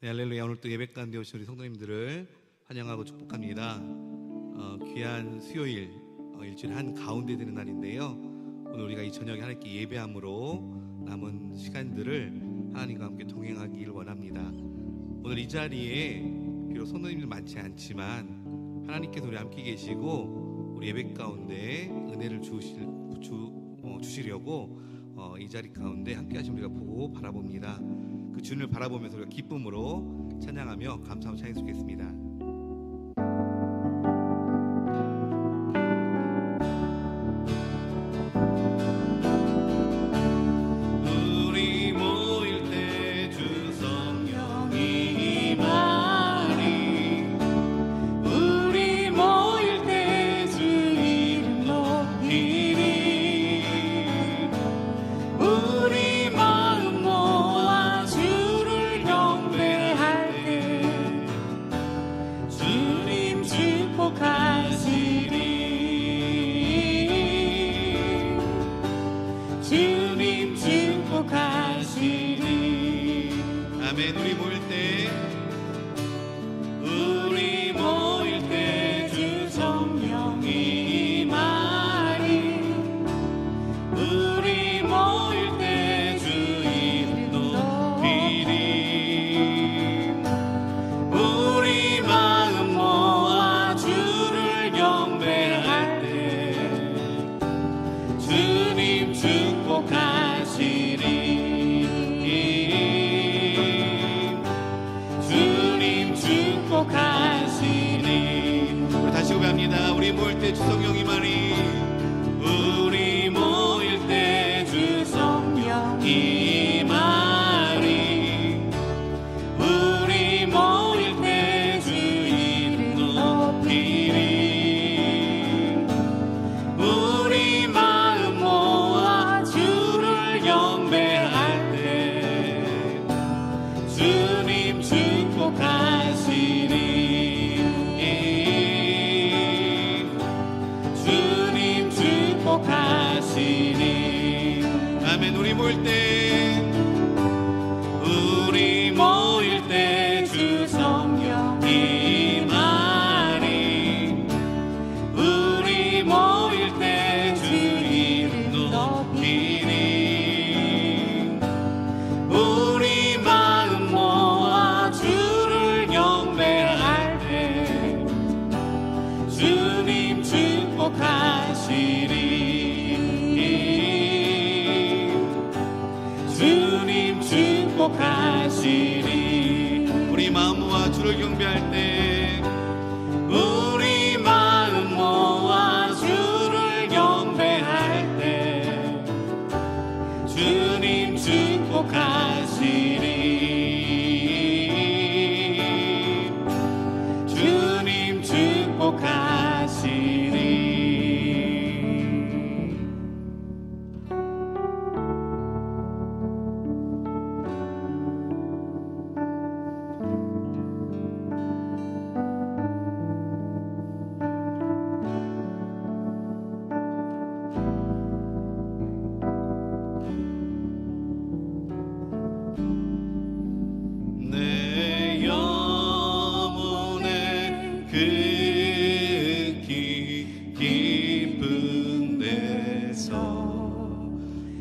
네, 할렐루야. 오늘 또 예배 가운데 오신 우리 성도님들을 환영하고 축복합니다. 귀한 수요일, 일주일 한 가운데 되는 날인데요. 오늘 우리가 이 저녁에 하나님께 예배함으로 남은 시간들을 하나님과 함께 동행하기를 원합니다. 오늘 이 자리에 비록 성도님들 많지 않지만 하나님께서 우리 함께 계시고 우리 예배 가운데 은혜를 주시려고 이 자리 가운데 함께 하신 우리가 보고 바라봅니다. 그 주님을 바라보면서 우리가 기쁨으로 찬양하며 감사하며 찬양해 주겠습니다. 아멘. 우리 모일 때 주 성령이 임하리. 우리 모일 때 주 이름 높이리. 우리 마음 모아 주를 경배할 때 주님 축복하시리. 우리 다시 고백합니다. 우리 모일 때 주 성령이 말이. 우리 모일 때 주 성령이 말이. 우리 모일 때 주 이름 높이리. 우리 마음 모아 주를 경배할 때 주님 축복하시리. 아멘. 우리 모일 때 주 성령이 임하리. 우리 모일 때 주 이름 높이리. 우리 마음 모아 주를 경배할 때 주님 축복하시리. 주님 축복하시리. 우리 마음 모아 주를 경배할 때 우리 마음 모아 주를 경배할 때 주님 축복하시리. 주님 축복하시리.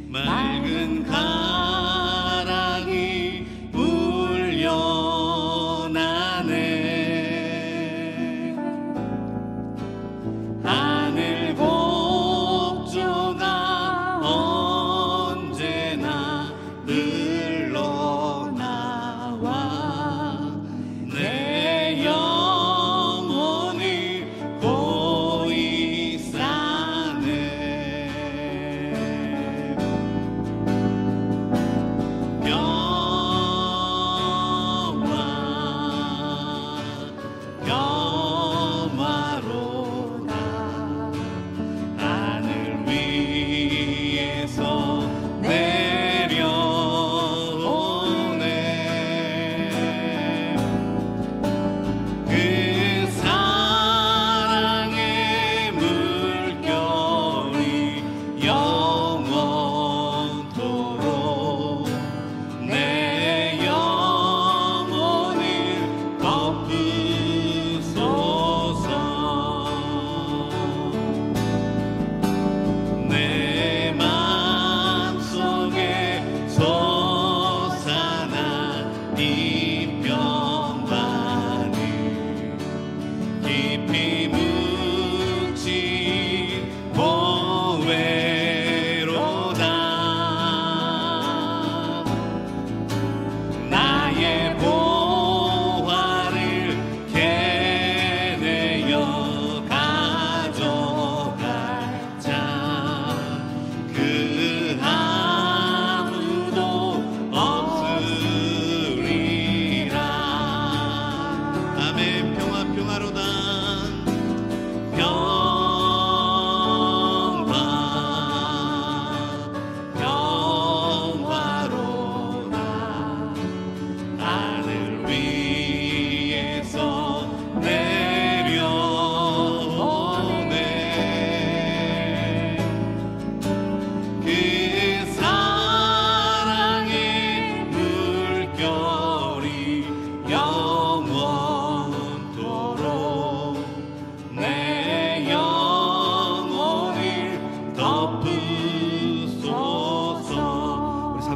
맑은 가랑이 울려나네. 하늘 복조가 언제나 흘러나와 내 영혼이 고이 싸네.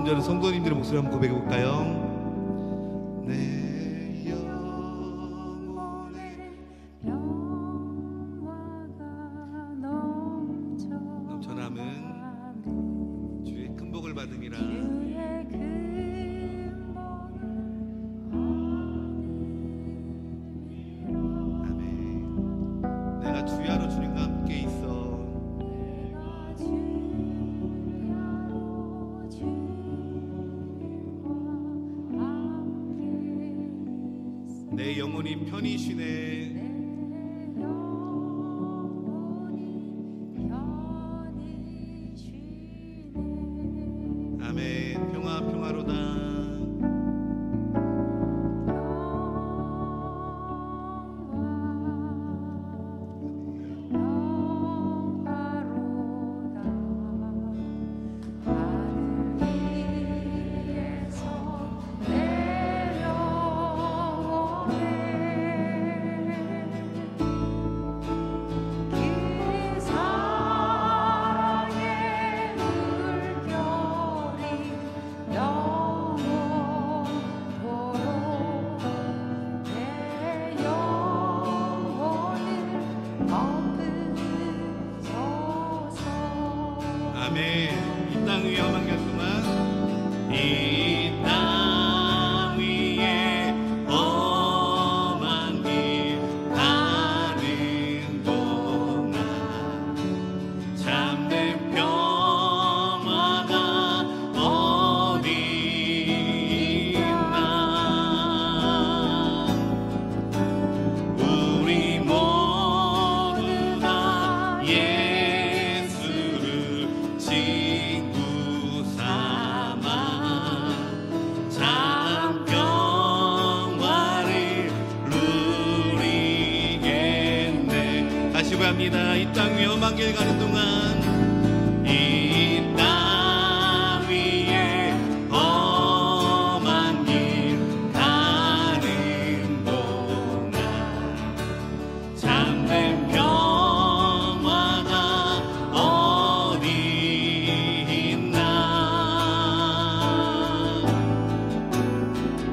먼저는 성도님들의 목소리 한번 고백해 볼까요? 내 넘쳐남은 주의 큰 복을 받음이라. 아멘. 내가 주야로 주님과 함께 있어. 내 영혼이 편히 쉬네. 아멘. 평화 평화로다. 아멘. 이 땅 위에 험한 길 동안 이 땅 위에 험한 길 가는 동안 참된 평화가 어디 있나. 우리 모두 다 예수를 친구 삼아 참 평화를 누리겠네. 다시 고합니다. 이 땅 위에 험한 길 가는 동안 이 땅 위에 험한 길 가는 동안 참된 평화가 어디 있나.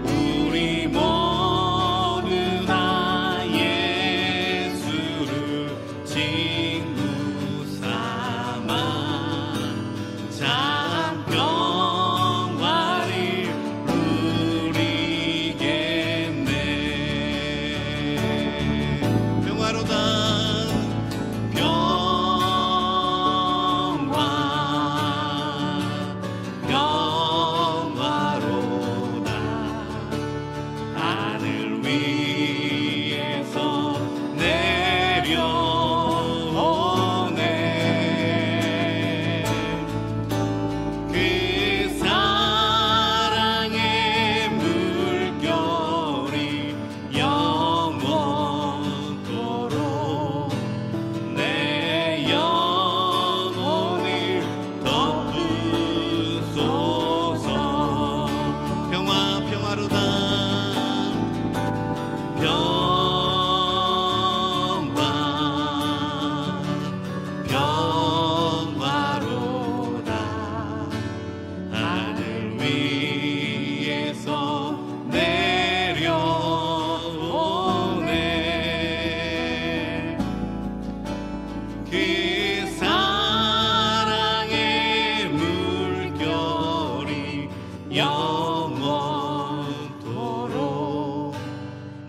우리 모두 다 예수를 친구 삼아 참 평화를 누리겠네. 평화로다. 평화로다. 하늘 위에서 내려오네. 그 사랑의 물결이 영원토록 내 영혼을 덮으소서. 평화로다. 평화로다. 하늘 위에서 내려오네. 그 사랑의 물결이 영원토록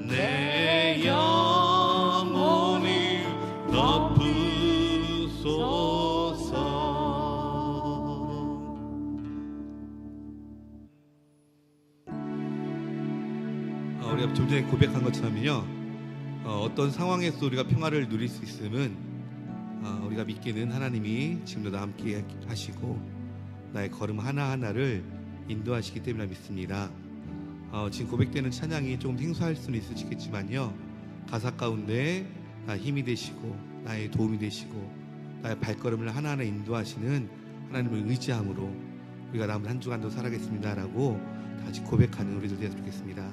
내 영혼을 덮으소서. 우리가 좀 전에 고백한 것처럼요, 어떤 상황에서 우리가 평화를 누릴 수 있음은 우리가 믿기는 하나님이 지금도 나와 함께 하시고 나의 걸음 하나하나를 인도하시기 때문에 믿습니다. 지금 고백되는 찬양이 조금 생소할 수는 있으시겠지만요, 가사 가운데 나 힘이 되시고 나의 도움이 되시고 나의 발걸음을 하나하나 인도하시는 하나님을 의지함으로 우리가 남은 한 주간도 살아가겠습니다라고 다시 고백하는 우리들 되었으면 좋겠습니다.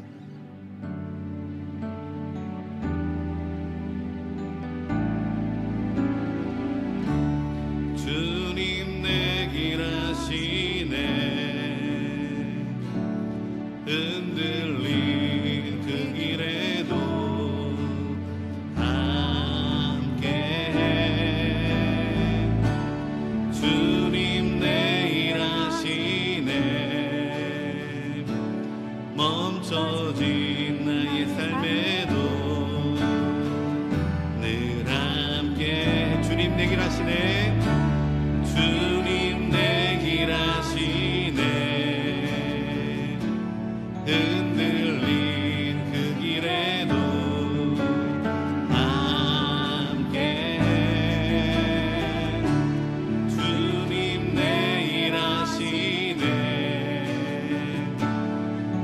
주님 내 길 아시네. 주님 내일 하시네. 멈춰진 나의 삶에도 늘 함께 주님 내길 하시네. 주님 내길 하시네. 흔들린 그 길에도 함께해. 주님 내일 하시네.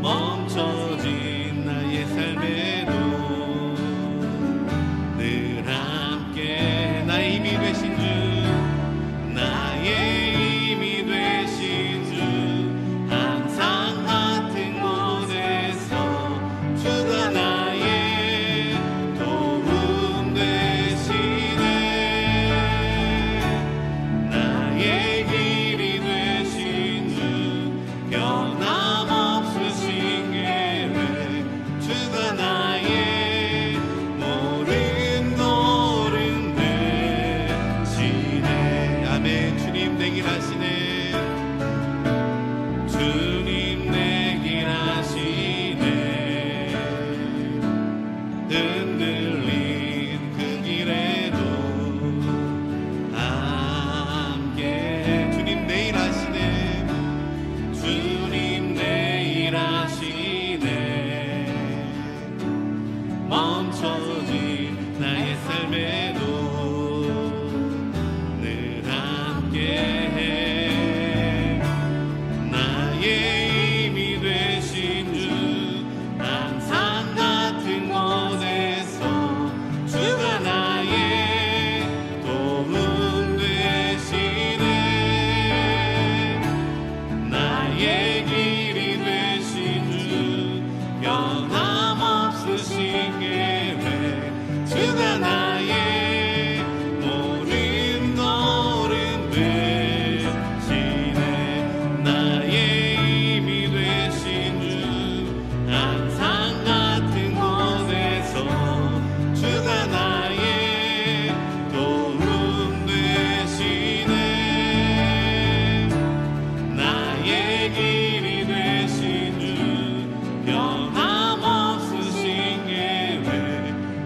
멈춰진 나의 삶에도 늘 함께 나의 힘이 되신 주, 나의 힘이 되신 주, 항상 같은 곳에서 주가 나의 도움 되시네. 나의 길이 되신 주, 변함없으신 계획, 주가 나의 모든 걸음 되시네. 아멘. 주님 내길 하시네. 주님 내길 하시네. 흔들린 그 길에도 함께. 주님 내일 하시네. 주님 내일 하시네. 멈춰진 나의 삶에도 늘 함께해. 나의 힘이 되신 주, 항상 같은 곳에서 주가 나의 도움 되시네. 나의 길이 되신 주, 변함없으신 계획, 주가 나의 모든 걸음 되시네. 나의 힘이 되신 주, 항상 같은 곳에서 주가 나의 도움 되시네. 나의 길이 되신 주, 변함없으신 계획,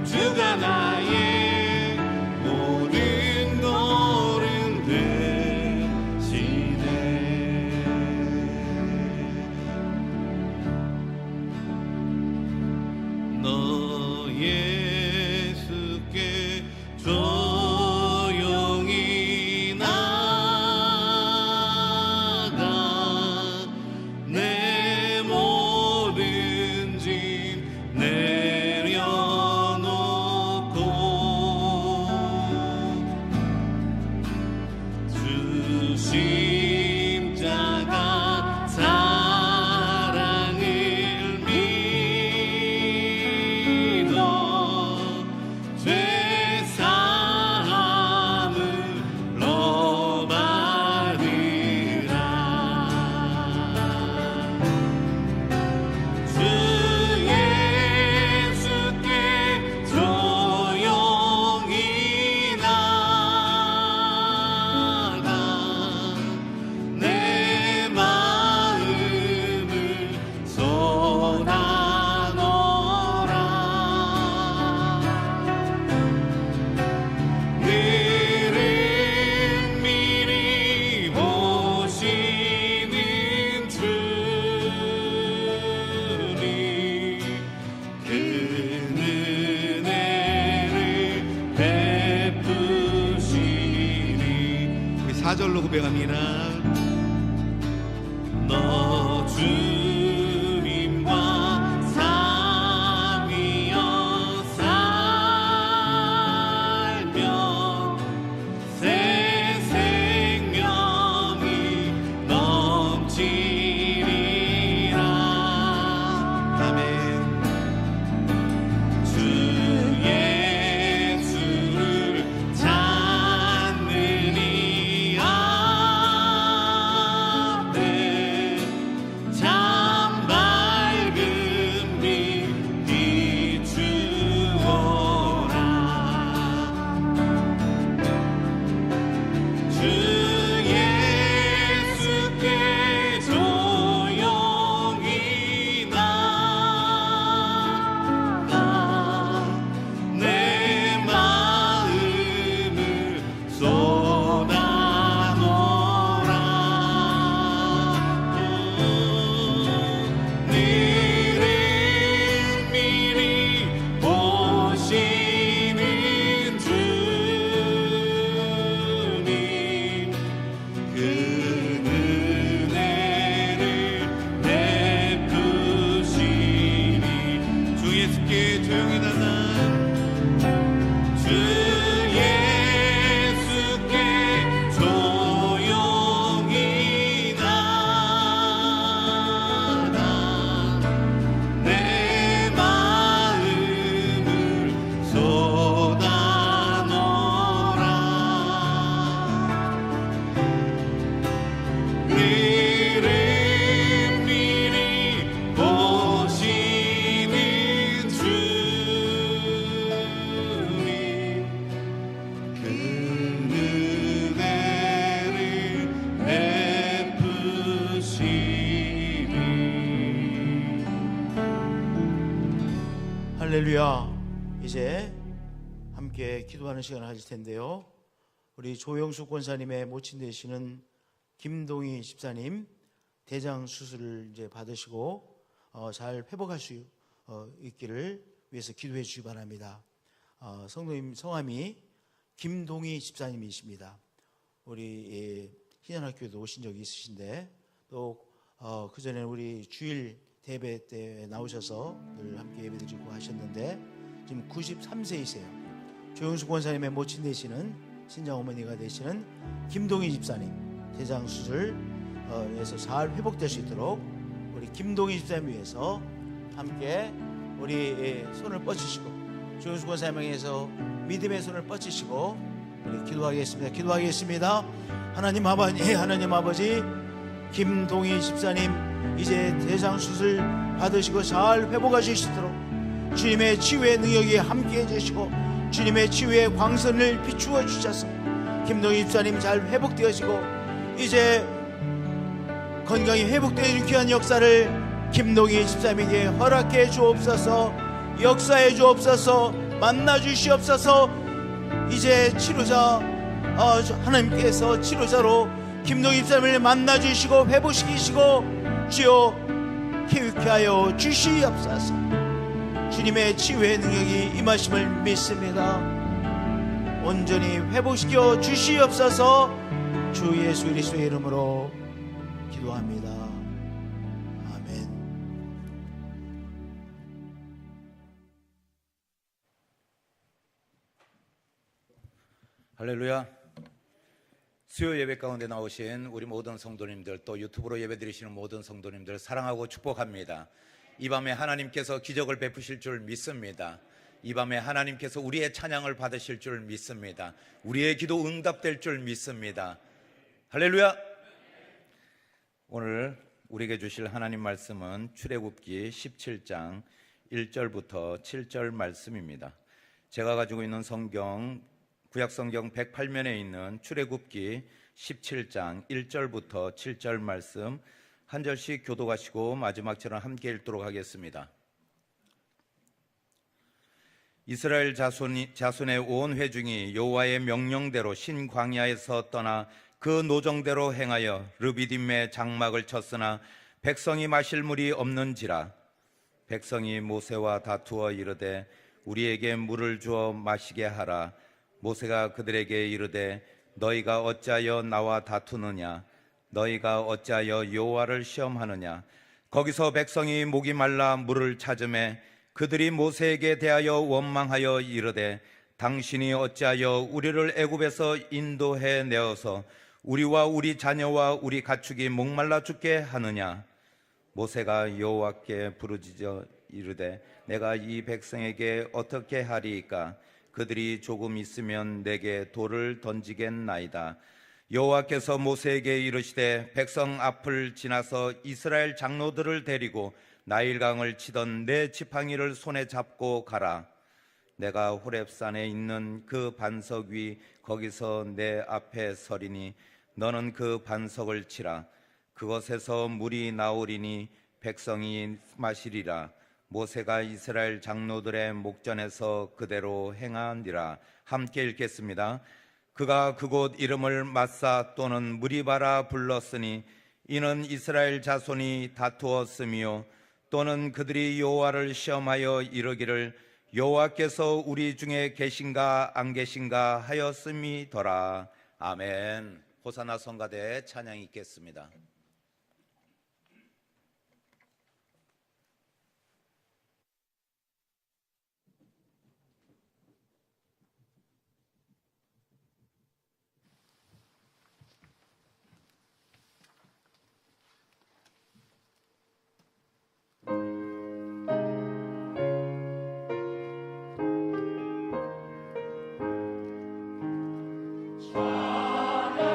주가 나의 모든 걸음 되시네. 너 예수께 조용히 나가. 내 모든 짐 내려놓고 주 십자가 사랑을 믿어 죄 사함을 너 받으라. 주 예수께 조용히 나가. 내 마음을 쏟아놓으라. 늘은 미리 보시는 주님, 그 은혜를 베푸시니. 우리 4절로 고백합니다. 너 주님과 삼위어 살면 새 생명이 넘치리라. 아멘. 주 예수를 찾는 이 앞에 할렐루야. 이제 함께 기도하는 시간을 가질 텐데요. 우리 조영숙 권사님의 모친 되시는 김동희 집사님 대장 수술을 이제 받으시고 잘 회복할 수 있기를 위해서 기도해 주시기 바랍니다. 성도님 성함이 김동희 집사님이십니다. 우리 희년학교에도 오신 적이 있으신데 또 그전에 우리 주일 대배 때 나오셔서 늘 함께 예배드리고 하셨는데 지금 93세이세요. 조영숙 권사님의 모친 되시는 친정 어머니가 되시는 김동희 집사님 대장 수술에서 잘 회복될 수 있도록 우리 김동희 집사님 위해서 함께 우리 손을 뻗치시고 조영숙 권사님에 의해서 믿음의 손을 뻗치시고 우리 기도하겠습니다. 기도하겠습니다. 하나님 아버지 김동희 집사님 이제 대장 수술 받으시고 잘 회복하실 수 있도록 주님의 치유의 능력이 함께해 주시고 주님의 치유의 광선을 비추어 주셔서 김동희 집사님 잘 회복되어지고 이제 건강이 회복되는 귀한 역사를 김동희 집사님에게 허락해 주옵소서. 역사해 주옵소서. 만나 주시옵소서. 이제 치료자 하나님께서 치료자로 김동희 집사님을 만나 주시고 회복시키시고 주여 깨끗게 하여 주시옵소서. 주님의 치유의 능력이 임하심을 믿습니다. 온전히 회복시켜 주시옵소서. 주 예수 그리스도의 이름으로 기도합니다. 아멘. 할렐루야. 수요 예배 가운데 나오신 우리 모든 성도님들, 또 유튜브로 예배드리시는 모든 성도님들 사랑하고 축복합니다. 이 밤에 하나님께서 기적을 베푸실 줄 믿습니다. 이 밤에 하나님께서 우리의 찬양을 받으실 줄 믿습니다. 우리의 기도 응답될 줄 믿습니다. 할렐루야. 오늘 우리에게 주실 하나님 말씀은 출애굽기 17장 1절부터 7절 말씀입니다. 제가 가지고 있는 성경 구약성경 108면에 있는 출애굽기 17장 1절부터 7절 말씀 한 절씩 교독하시고 마지막처럼 함께 읽도록 하겠습니다. 이스라엘 자손의 온 회중이 여호와의 명령대로 신광야에서 떠나 그 노정대로 행하여 르비딤의 장막을 쳤으나 백성이 마실 물이 없는지라. 백성이 모세와 다투어 이르되 우리에게 물을 주어 마시게 하라. 모세가 그들에게 이르되 너희가 어찌하여 나와 다투느냐? 너희가 어찌하여 여호와를 시험하느냐? 거기서 백성이 목이 말라 물을 찾으매 그들이 모세에게 대하여 원망하여 이르되 당신이 어찌하여 우리를 애굽에서 인도해 내어서 우리와 우리 자녀와 우리 가축이 목말라 죽게 하느냐? 모세가 여호와께 부르짖어 이르되 내가 이 백성에게 어떻게 하리이까? 그들이 조금 있으면 내게 돌을 던지겠나이다. 여호와께서 모세에게 이르시되 백성 앞을 지나서 이스라엘 장로들을 데리고 나일강을 치던 내 지팡이를 손에 잡고 가라. 내가 호렙산에 있는 그 반석 위 거기서 내 앞에 서리니 너는 그 반석을 치라. 그것에서 물이 나오리니 백성이 마시리라. 모세가 이스라엘 장로들의 목전에서 그대로 행하니라. 함께 읽겠습니다. 그가 그곳 이름을 마사 또는 무리바라 불렀으니 이는 이스라엘 자손이 다투었으며 또는 그들이 여호와를 시험하여 이르기를 여호와께서 우리 중에 계신가 안 계신가 하였음이더라. 아멘. 호산나 성가대 찬양이 있겠습니다. 찬양하라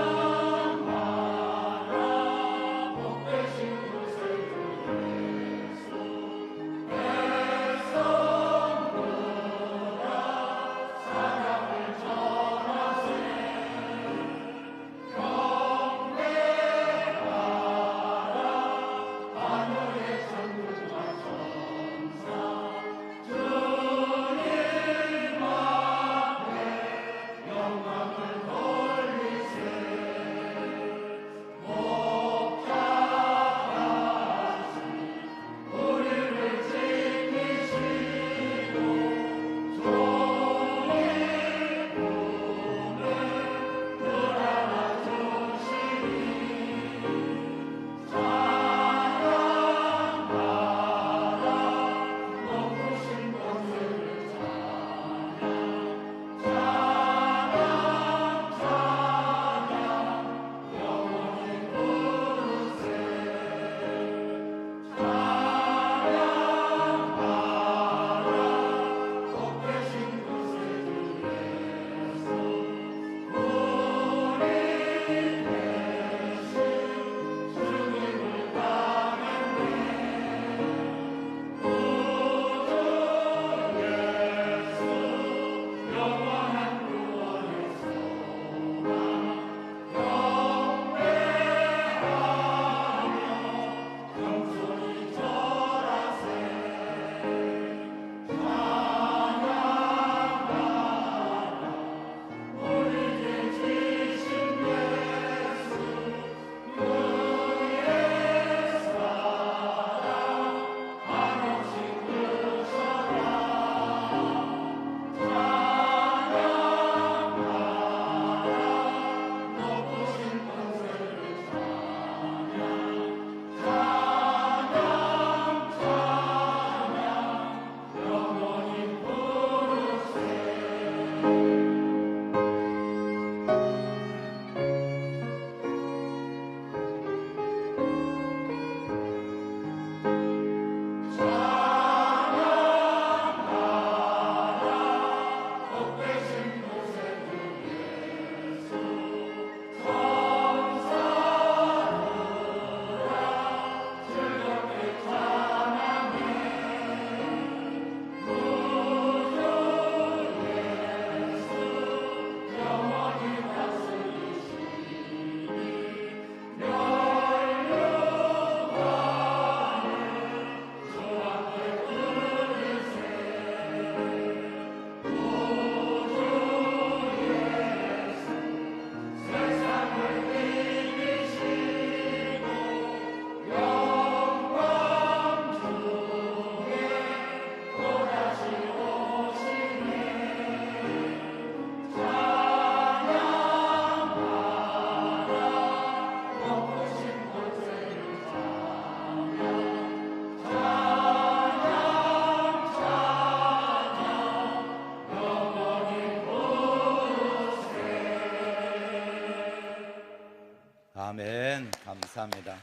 아멘. 감사합니다.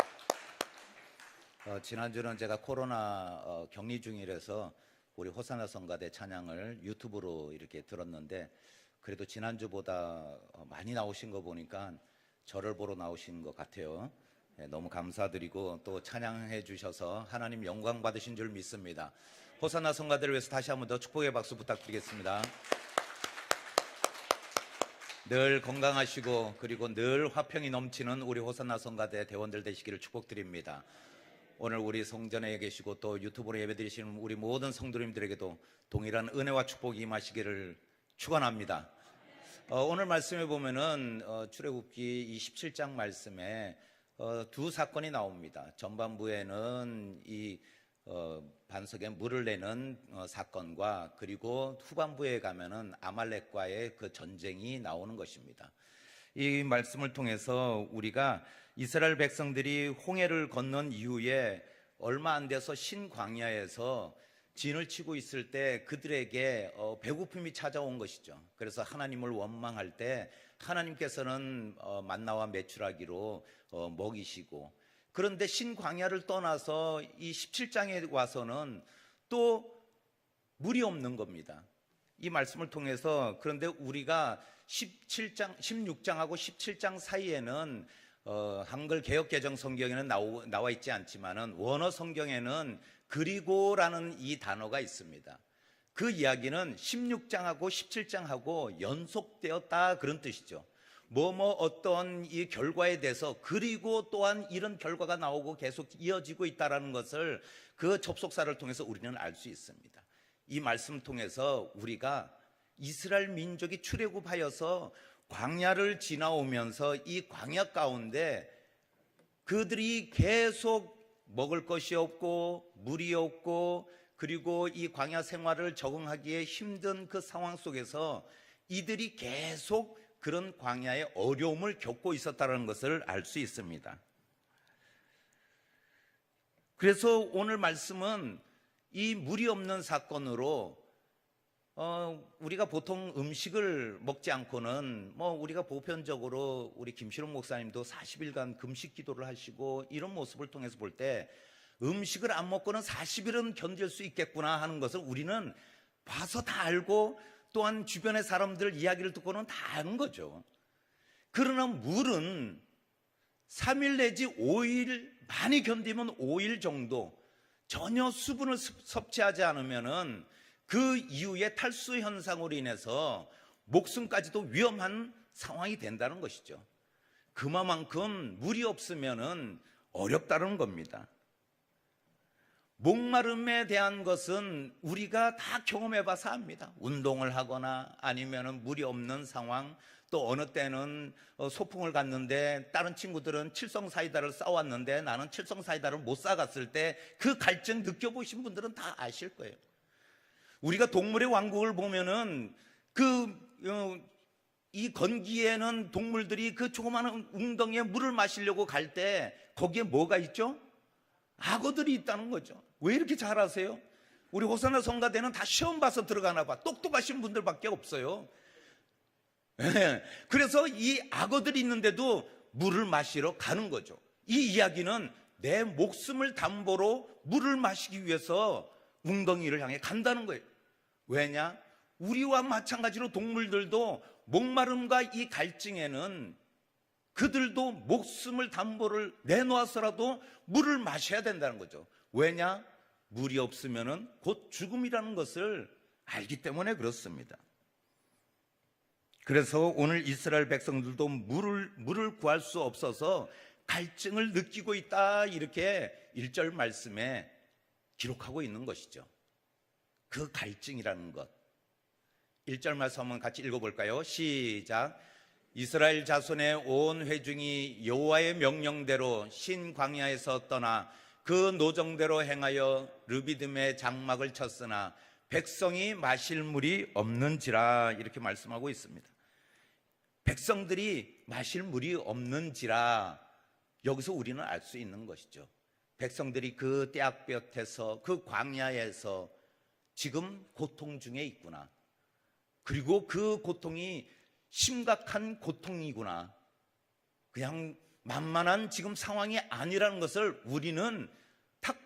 지난주는 제가 코로나 격리 중이라서 우리 호사나 성가대 찬양을 유튜브로 이렇게 들었는데, 그래도 지난주보다 많이 나오신 거 보니까 저를 보러 나오신 것 같아요. 너무 감사드리고 또 찬양해 주셔서 하나님 영광 받으신 줄 믿습니다. 호사나 성가대를 위해서 다시 한번 더 축복의 박수 부탁드리겠습니다. 늘 건강하시고 그리고 늘 화평이 넘치는 우리 호사나 성가대 대원들 되시기를 축복드립니다. 오늘 우리 성전에 계시고 또 유튜브로 예배드리시는 우리 모든 성도님들에게도 동일한 은혜와 축복이 임하시기를 축원합니다. 오늘 말씀에 보면은 출애굽기 27장 말씀에 두 사건이 나옵니다. 전반부에는 이 반석에 물을 내는 사건과, 그리고 후반부에 가면은 아말렉과의 그 전쟁이 나오는 것입니다. 이 말씀을 통해서 우리가 이스라엘 백성들이 홍해를 건넌 이후에 얼마 안 돼서 신광야에서 진을 치고 있을 때 그들에게 배고픔이 찾아온 것이죠. 그래서 하나님을 원망할 때 하나님께서는 만나와 메추라기로 먹이시고, 그런데 신광야를 떠나서 이 17장에 와서는 또 물이 없는 겁니다. 이 말씀을 통해서, 그런데 우리가 16장하고 17장 사이에는 한글 개역 개정 성경에는 나와 있지 않지만은 원어 성경에는 그리고라는 이 단어가 있습니다. 그 이야기는 16장하고 17장하고 연속되었다, 그런 뜻이죠. 어떤 이 결과에 대해서 그리고 또한 이런 결과가 나오고 계속 이어지고 있다는 것을 그 접속사를 통해서 우리는 알 수 있습니다. 이 말씀 통해서 우리가 이스라엘 민족이 출애굽하여서 광야를 지나오면서 이 광야 가운데 그들이 계속 먹을 것이 없고 물이 없고, 그리고 이 광야 생활을 적응하기에 힘든 그 상황 속에서 이들이 계속 그런 광야의 어려움을 겪고 있었다는 것을 알 수 있습니다. 그래서 오늘 말씀은 이 물이 없는 사건으로 우리가 보통 음식을 먹지 않고는 우리가 보편적으로 우리 김시롱 목사님도 40일간 금식 기도를 하시고 이런 모습을 통해서 볼 때 음식을 안 먹고는 40일은 견딜 수 있겠구나 하는 것을 우리는 봐서 다 알고, 또한 주변의 사람들 이야기를 듣고는 다 아는 거죠. 그러나 물은 3일 내지 5일, 많이 견디면 5일 정도 전혀 수분을 섭취하지 않으면은 그 이후에 탈수 현상으로 인해서 목숨까지도 위험한 상황이 된다는 것이죠. 그만큼 물이 없으면은 어렵다는 겁니다. 목마름에 대한 것은 우리가 다 경험해 봐서 압니다. 운동을 하거나 아니면은 물이 없는 상황, 또 어느 때는 소풍을 갔는데 다른 친구들은 칠성사이다를 싸왔는데 나는 칠성사이다를 못 싸갔을 때 그 갈증 느껴보신 분들은 다 아실 거예요. 우리가 동물의 왕국을 보면은 이 건기에는 동물들이 그 조그마한 웅덩이에 물을 마시려고 갈 때 거기에 뭐가 있죠? 악어들이 있다는 거죠. 왜 이렇게 잘하세요? 우리 호사나 성가대는 다 시험 봐서 들어가나 봐. 똑똑하신 분들밖에 없어요. 그래서 이 악어들이 있는데도 물을 마시러 가는 거죠. 이 이야기는 내 목숨을 담보로 물을 마시기 위해서 웅덩이를 향해 간다는 거예요. 왜냐? 우리와 마찬가지로 동물들도 목마름과 이 갈증에는 그들도 목숨을 담보를 내놓아서라도 물을 마셔야 된다는 거죠. 왜냐? 물이 없으면 곧 죽음이라는 것을 알기 때문에 그렇습니다. 그래서 오늘 이스라엘 백성들도 물을 구할 수 없어서 갈증을 느끼고 있다, 이렇게 1절 말씀에 기록하고 있는 것이죠. 그 갈증이라는 것. 1절 말씀 한번 같이 읽어볼까요? 시작. 이스라엘 자손의 온 회중이 여호와의 명령대로 신광야에서 떠나 그 노정대로 행하여 르비딤의 장막을 쳤으나 백성이 마실 물이 없는지라, 이렇게 말씀하고 있습니다. 백성들이 마실 물이 없는지라, 여기서 우리는 알 수 있는 것이죠. 백성들이 그 떼약볕에서, 그 광야에서 지금 고통 중에 있구나. 그리고 그 고통이 심각한 고통이구나. 그냥 만만한 지금 상황이 아니라는 것을 우리는 딱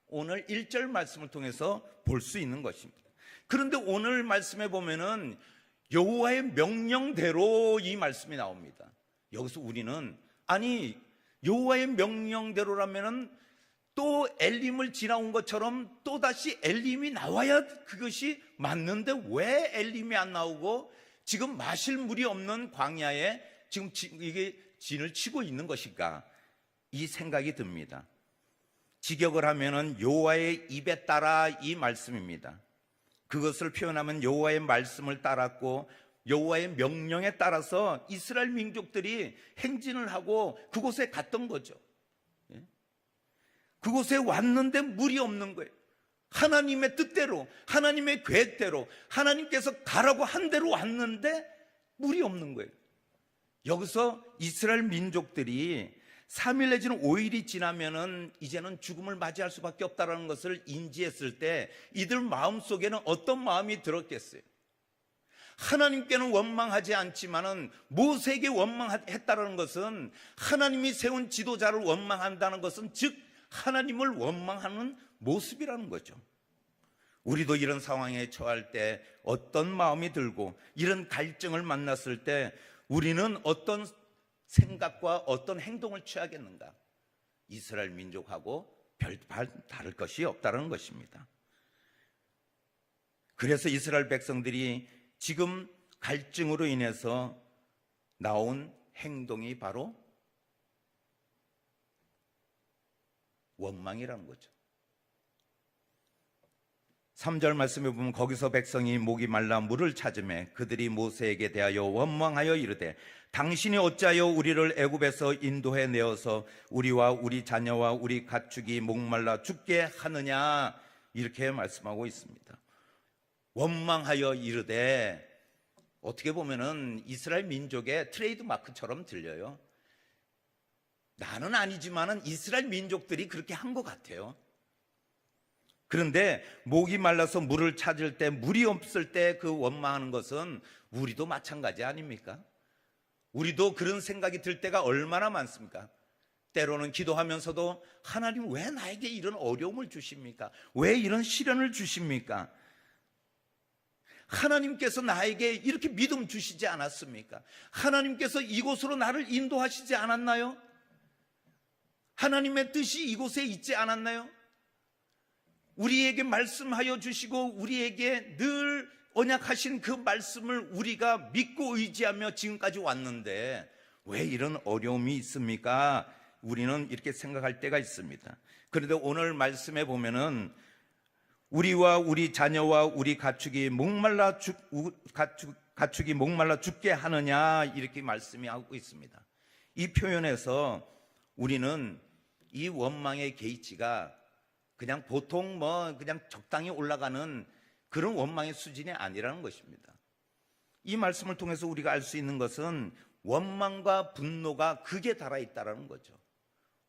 오늘 1절 말씀을 통해서 볼 수 있는 것입니다. 그런데 오늘 말씀에 보면은 여호와의 명령대로 이 말씀이 나옵니다. 여기서 우리는 아니 여호와의 명령대로라면은 또 엘림을 지나온 것처럼 또다시 엘림이 나와야 그것이 맞는데 왜 엘림이 안 나오고 지금 마실 물이 없는 광야에 지금 이게 진을 치고 있는 것일까? 이 생각이 듭니다. 직역을 하면은 여호와의 입에 따라 이 말씀입니다. 그것을 표현하면 여호와의 말씀을 따랐고 여호와의 명령에 따라서 이스라엘 민족들이 행진을 하고 그곳에 갔던 거죠. 그곳에 왔는데 물이 없는 거예요. 하나님의 뜻대로, 하나님의 계획대로, 하나님께서 가라고 한 대로 왔는데 물이 없는 거예요. 여기서 이스라엘 민족들이 3일 내지는 5일이 지나면은 이제는 죽음을 맞이할 수밖에 없다는 것을 인지했을 때 이들 마음속에는 어떤 마음이 들었겠어요? 하나님께는 원망하지 않지만은 모세에게 원망했다는 것은 하나님이 세운 지도자를 원망한다는 것은 즉 하나님을 원망하는 모습이라는 거죠. 우리도 이런 상황에 처할 때 어떤 마음이 들고 이런 갈증을 만났을 때 우리는 어떤 생각과 어떤 행동을 취하겠는가? 이스라엘 민족하고 별반 다를 것이 없다는 것입니다. 그래서 이스라엘 백성들이 지금 갈증으로 인해서 나온 행동이 바로 원망이라는 거죠. 3절 말씀에 보면 거기서 백성이 목이 말라 물을 찾으매 그들이 모세에게 대하여 원망하여 이르되 당신이 어찌하여 우리를 애굽에서 인도해 내어서 우리와 우리 자녀와 우리 가축이 목말라 죽게 하느냐 이렇게 말씀하고 있습니다. 원망하여 이르되 어떻게 보면은 이스라엘 민족의 트레이드 마크처럼 들려요. 나는 아니지만은 이스라엘 민족들이 그렇게 한 것 같아요. 그런데 목이 말라서 물을 찾을 때 물이 없을 때 그 원망하는 것은 우리도 마찬가지 아닙니까? 우리도 그런 생각이 들 때가 얼마나 많습니까? 때로는 기도하면서도 하나님 왜 나에게 이런 어려움을 주십니까? 왜 이런 시련을 주십니까? 하나님께서 나에게 이렇게 믿음 주시지 않았습니까? 하나님께서 이곳으로 나를 인도하시지 않았나요? 하나님의 뜻이 이곳에 있지 않았나요? 우리에게 말씀하여 주시고 우리에게 늘 언약하신 그 말씀을 우리가 믿고 의지하며 지금까지 왔는데 왜 이런 어려움이 있습니까? 우리는 이렇게 생각할 때가 있습니다. 그런데 오늘 말씀에 보면은 우리와 우리 자녀와 우리 가축이 목말라 죽게 하느냐 이렇게 말씀이 하고 있습니다. 이 표현에서 우리는 이 원망의 게이지가 그냥 보통 그냥 적당히 올라가는 그런 원망의 수준이 아니라는 것입니다. 이 말씀을 통해서 우리가 알 수 있는 것은 원망과 분노가 극에 달아 있다는 거죠.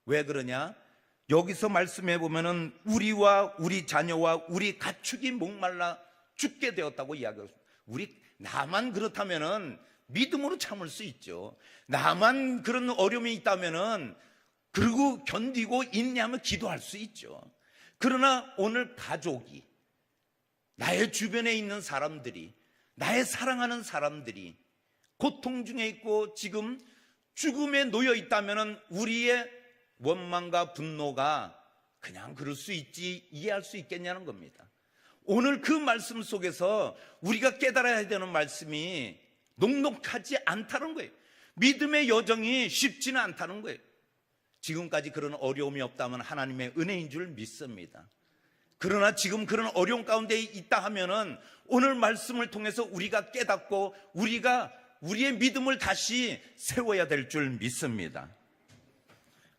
왜 그러냐? 여기서 말씀해 보면은 우리와 우리 자녀와 우리 가축이 목말라 죽게 되었다고 이야기했습니다. 나만 그렇다면은 믿음으로 참을 수 있죠. 나만 그런 어려움이 있다면은 그리고 견디고 인내하며 기도할 수 있죠. 그러나 오늘 가족이, 나의 주변에 있는 사람들이, 나의 사랑하는 사람들이 고통 중에 있고 지금 죽음에 놓여 있다면 우리의 원망과 분노가 그냥 그럴 수 있지 이해할 수 있겠냐는 겁니다. 오늘 그 말씀 속에서 우리가 깨달아야 되는 말씀이 녹록하지 않다는 거예요. 믿음의 여정이 쉽지는 않다는 거예요. 지금까지 그런 어려움이 없다면 하나님의 은혜인 줄 믿습니다. 그러나 지금 그런 어려움 가운데 있다 하면은 오늘 말씀을 통해서 우리가 깨닫고 우리가 우리의 믿음을 다시 세워야 될 줄 믿습니다.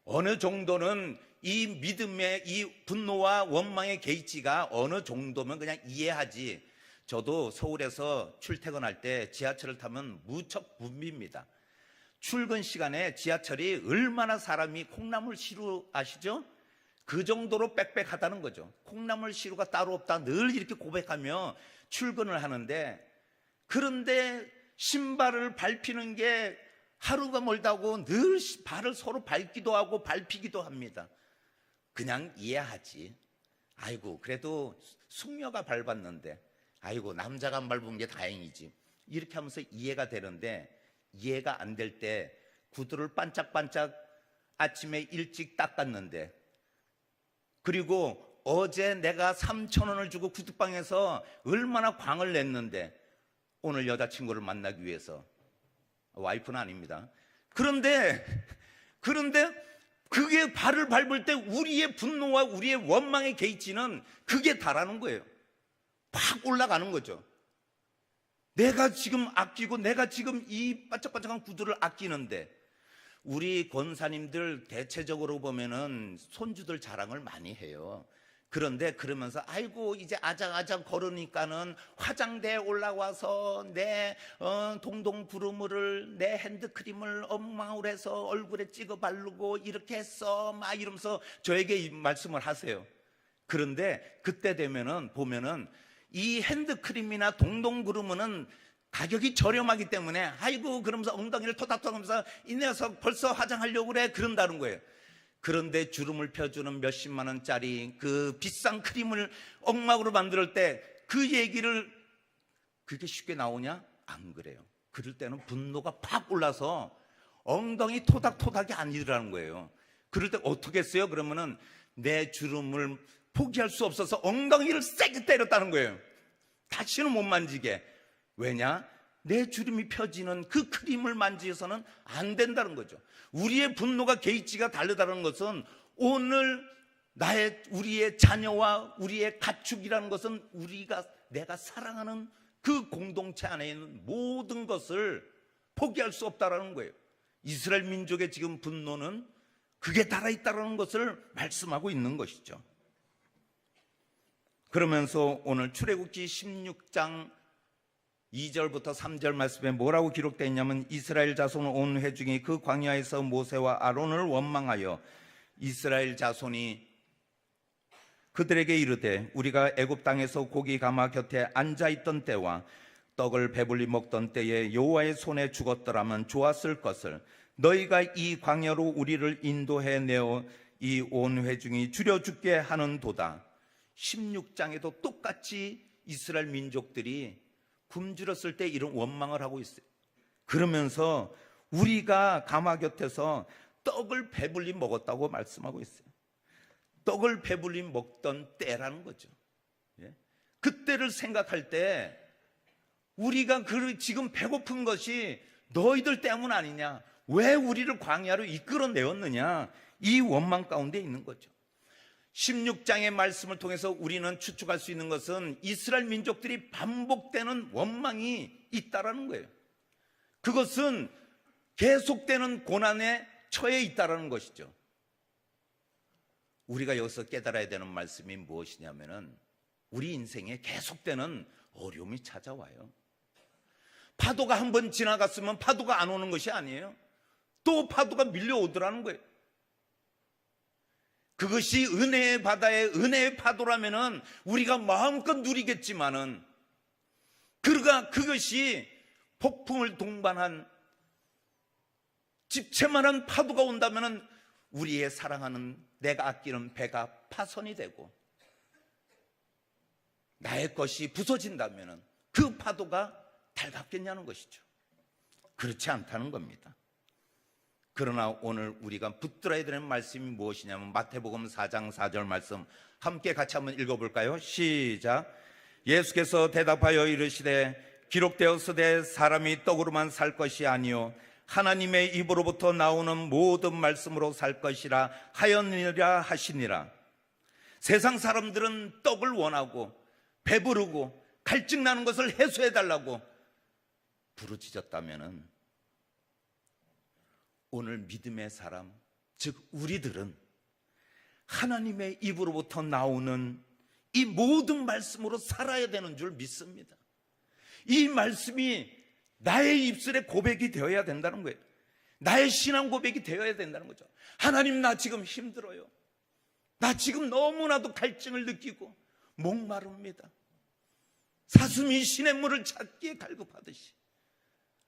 어느 정도는 이 믿음의 이 분노와 원망의 게이지가 어느 정도면 그냥 이해하지. 저도 서울에서 출퇴근할 때 지하철을 타면 무척 붐빕니다. 출근 시간에 지하철이 얼마나 사람이 콩나물 시루 아시죠? 그 정도로 빽빽하다는 거죠. 콩나물 시루가 따로 없다 늘 이렇게 고백하며 출근을 하는데, 그런데 신발을 밟히는 게 하루가 멀다고 늘 발을 서로 밟기도 하고 밟히기도 합니다. 그냥 이해하지. 아이고 그래도 숙녀가 밟았는데 아이고 남자가 안 밟은 게 다행이지. 이렇게 하면서 이해가 되는데, 이해가 안 될 때 구두를 반짝반짝 아침에 일찍 닦았는데, 그리고 어제 내가 3,000원을 주고 구두방에서 얼마나 광을 냈는데 오늘 여자친구를 만나기 위해서, 와이프는 아닙니다. 그런데 그게 발을 밟을 때 우리의 분노와 우리의 원망의 게이지는 그게 다라는 거예요. 팍 올라가는 거죠. 내가 지금 아끼고 내가 지금 이 반짝반짝한 구두를 아끼는데, 우리 권사님들 대체적으로 보면은 손주들 자랑을 많이 해요. 그런데 그러면서 아이고 이제 아작아작 걸으니까는 화장대에 올라와서 내 동동구르무를, 내 핸드크림을 엉망으로 해서 얼굴에 찍어 바르고 이렇게 했어 막 이러면서 저에게 이 말씀을 하세요. 그런데 그때 되면은 보면은 이 핸드크림이나 동동구르무는 가격이 저렴하기 때문에 아이고 그러면서 엉덩이를 토닥토닥하면서 이 녀석 벌써 화장하려고 그래 그런다는 거예요. 그런데 주름을 펴주는 몇십만 원짜리 그 비싼 크림을 엉망으로 만들 때 그 얘기를 그렇게 쉽게 나오냐? 안 그래요. 그럴 때는 분노가 팍 올라서 엉덩이 토닥토닥이 아니라는 거예요. 그럴 때 어떻게 했어요? 그러면은 내 주름을 포기할 수 없어서 엉덩이를 세게 때렸다는 거예요. 다시는 못 만지게. 왜냐? 내 주름이 펴지는 그 크림을 만지서는 안 된다는 거죠. 우리의 분노가 게이지가 다르다는 것은 오늘 우리의 자녀와 우리의 가축이라는 것은 내가 사랑하는 그 공동체 안에 있는 모든 것을 포기할 수 없다라는 거예요. 이스라엘 민족의 지금 분노는 그게 달아있다는 것을 말씀하고 있는 것이죠. 그러면서 오늘 출애굽기 16장 2절부터 3절 말씀에 뭐라고 기록되어 있냐면, 이스라엘 자손 온 회중이 그 광야에서 모세와 아론을 원망하여 이스라엘 자손이 그들에게 이르되, 우리가 애굽 땅에서 고기 가마 곁에 앉아있던 때와 떡을 배불리 먹던 때에 여호와의 손에 죽었더라면 좋았을 것을 너희가 이 광야로 우리를 인도해 내어 이 온 회중이 줄여 죽게 하는도다. 16장에도 똑같이 이스라엘 민족들이 굶주렸을 때 이런 원망을 하고 있어요. 그러면서 우리가 가마 곁에서 떡을 배불리 먹었다고 말씀하고 있어요. 떡을 배불리 먹던 때라는 거죠. 그때를 생각할 때 우리가 지금 배고픈 것이 너희들 때문 아니냐, 왜 우리를 광야로 이끌어내었느냐, 이 원망 가운데 있는 거죠. 16장의 말씀을 통해서 우리는 추측할 수 있는 것은 이스라엘 민족들이 반복되는 원망이 있다라는 거예요. 그것은 계속되는 고난에 처해 있다라는 것이죠. 우리가 여기서 깨달아야 되는 말씀이 무엇이냐면은, 우리 인생에 계속되는 어려움이 찾아와요. 파도가 한번 지나갔으면 파도가 안 오는 것이 아니에요. 또 파도가 밀려오더라는 거예요. 그것이 은혜의 바다에 은혜의 파도라면은 우리가 마음껏 누리겠지만은, 그것이 폭풍을 동반한 집채만한 파도가 온다면은 우리의 사랑하는, 내가 아끼는 배가 파손이 되고 나의 것이 부서진다면은 그 파도가 달갑겠냐는 것이죠. 그렇지 않다는 겁니다. 그러나 오늘 우리가 붙들어야 되는 말씀이 무엇이냐면, 마태복음 4장 4절 말씀 함께 같이 한번 읽어볼까요? 시작. 예수께서 대답하여 이르시되, 기록되었으되 사람이 떡으로만 살 것이 아니요 하나님의 입으로부터 나오는 모든 말씀으로 살 것이라 하였느니라 하시니라. 세상 사람들은 떡을 원하고 배부르고 갈증나는 것을 해소해달라고 부르짖었다면은, 오늘 믿음의 사람, 즉 우리들은 하나님의 입으로부터 나오는 이 모든 말씀으로 살아야 되는 줄 믿습니다. 이 말씀이 나의 입술의 고백이 되어야 된다는 거예요. 나의 신앙 고백이 되어야 된다는 거죠. 하나님, 나 지금 힘들어요. 나 지금 너무나도 갈증을 느끼고 목마릅니다. 사슴이 시냇물을 찾기에 갈급하듯이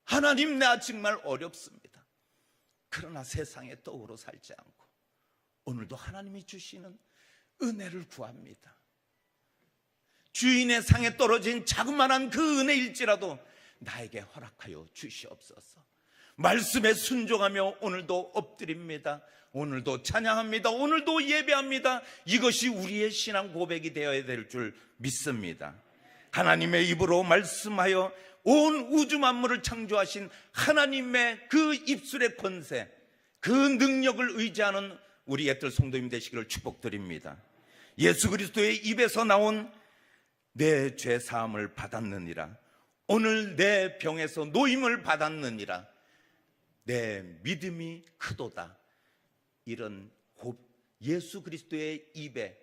하나님, 나 정말 어렵습니다. 그러나 세상의 떡으로 살지 않고 오늘도 하나님이 주시는 은혜를 구합니다. 주인의 상에 떨어진 자그마한 그 은혜일지라도 나에게 허락하여 주시옵소서. 말씀에 순종하며 오늘도 엎드립니다. 오늘도 찬양합니다. 오늘도 예배합니다. 이것이 우리의 신앙 고백이 되어야 될 줄 믿습니다. 하나님의 입으로 말씀하여 온 우주 만물을 창조하신 하나님의 그 입술의 권세, 그 능력을 의지하는 우리 옛들 성도님 되시기를 축복드립니다. 예수 그리스도의 입에서 나온 내 죄 사함을 받았느니라, 오늘 내 병에서 노임을 받았느니라, 내 믿음이 크도다, 이런 예수 그리스도의 입에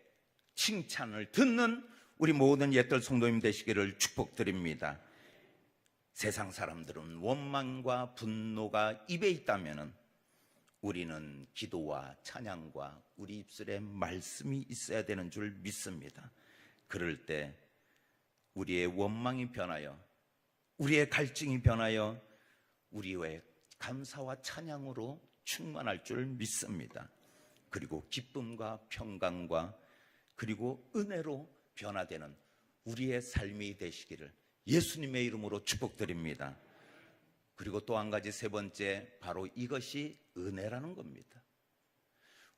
칭찬을 듣는 우리 모든 옛들 성도님 되시기를 축복드립니다. 세상 사람들은 원망과 분노가 입에 있다면 우리는 기도와 찬양과 우리 입술에 말씀이 있어야 되는 줄 믿습니다. 그럴 때 우리의 원망이 변하여, 우리의 갈증이 변하여 우리의 감사와 찬양으로 충만할 줄 믿습니다. 그리고 기쁨과 평강과 그리고 은혜로 변화되는 우리의 삶이 되시기를 예수님의 이름으로 축복드립니다. 그리고 또 한 가지, 세 번째, 바로 이것이 은혜라는 겁니다.